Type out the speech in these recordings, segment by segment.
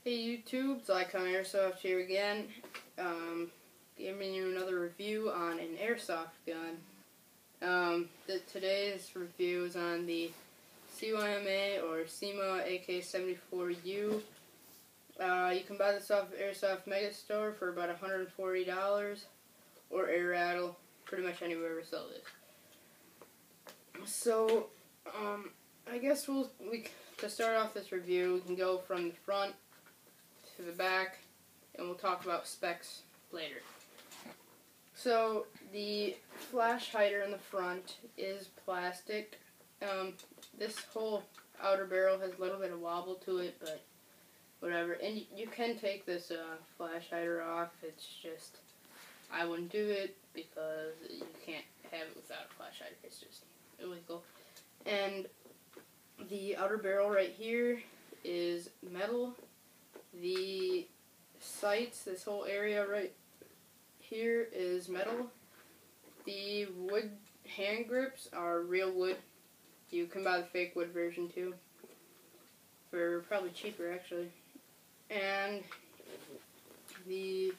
Hey YouTube, it's Airsoft here again, giving you another review on an airsoft gun. Today's review is on the CYMA or CYMA AK-74u. You can buy this off of Airsoft Megastore for about $140 or Air Rattle, pretty much anywhere we sell this. So, I guess to start off this review, we can go from the front to the back, and we'll talk about specs later. So the flash hider in the front is plastic. This whole outer barrel has a little bit of wobble to it, but whatever. And you can take this flash hider off. It's just, I wouldn't do it because you can't have it without a flash hider. It's just illegal. And the outer barrel right here is metal. The sights, this whole area right here, is metal. The wood hand grips are real wood. You can buy the fake wood version too, for probably cheaper actually. And the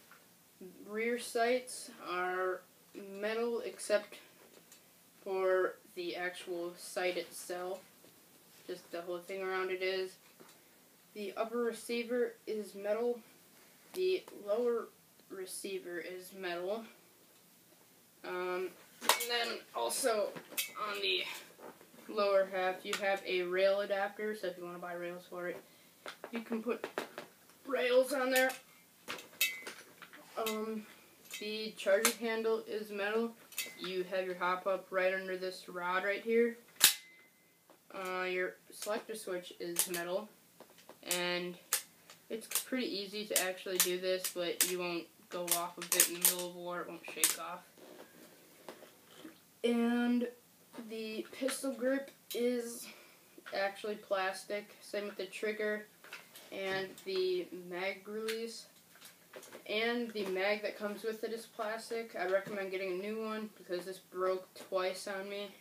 rear sights are metal except for the actual sight itself. Just the whole thing around it is. The upper receiver is metal. The lower receiver is metal. And then also on the lower half you have a rail adapter, so if you want to buy rails for it, you can put rails on there. The charging handle is metal. You have your hop up right under this rod right here. Your selector switch is metal. And it's pretty easy to actually do this, but you won't go off of it in the middle of war, it won't shake off. And the pistol grip is actually plastic, same with the trigger and the mag release. And the mag that comes with it is plastic. I recommend getting a new one because this broke twice on me,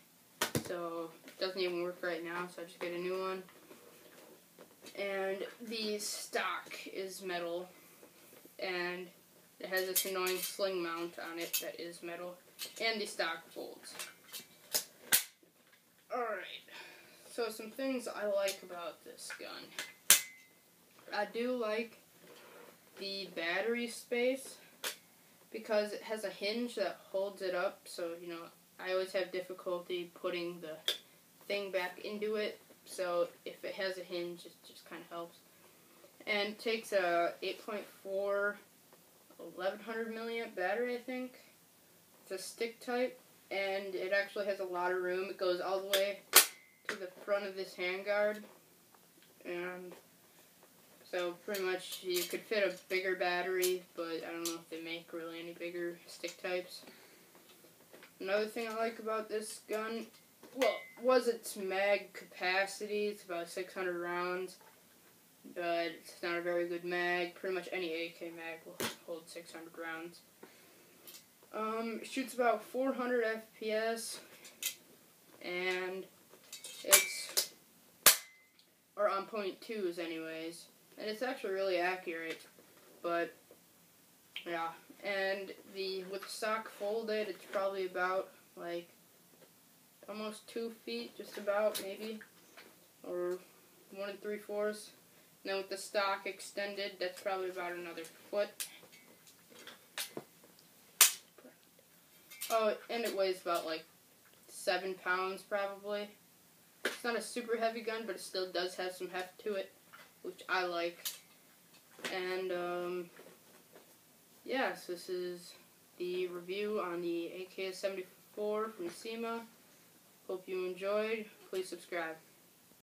so it doesn't even work right now, so I just get a new one. And the stock is metal, and it has this annoying sling mount on it that is metal, and the stock folds. Alright, so some things I like about this gun. I do like the battery space, because it has a hinge that holds it up, so, I always have difficulty putting the thing back into it. So if it has a hinge, it just kind of helps. And it takes a 8.4 1100 milliamp battery, I think. It's a stick type, and it actually has a lot of room. It goes all the way to the front of this handguard, and so pretty much you could fit a bigger battery, but I don't know if they make really any bigger stick types. Another thing I like about this gun, was its mag capacity. It's about 600 rounds, but it's not a very good mag. Pretty much any AK mag will hold 600 rounds. It shoots about 400 FPS, and or on .2s anyways, and it's actually really accurate, but yeah. And with the stock folded, it's probably about like almost 2 feet, just about, maybe, or 1 3/4. And then with the stock extended, that's probably about another foot. Oh, and it weighs about like 7 pounds probably. It's not a super heavy gun, but it still does have some heft to it, which I like. And yes, this is the review on the AK-74 from CYMA. Hope you enjoyed. Please subscribe.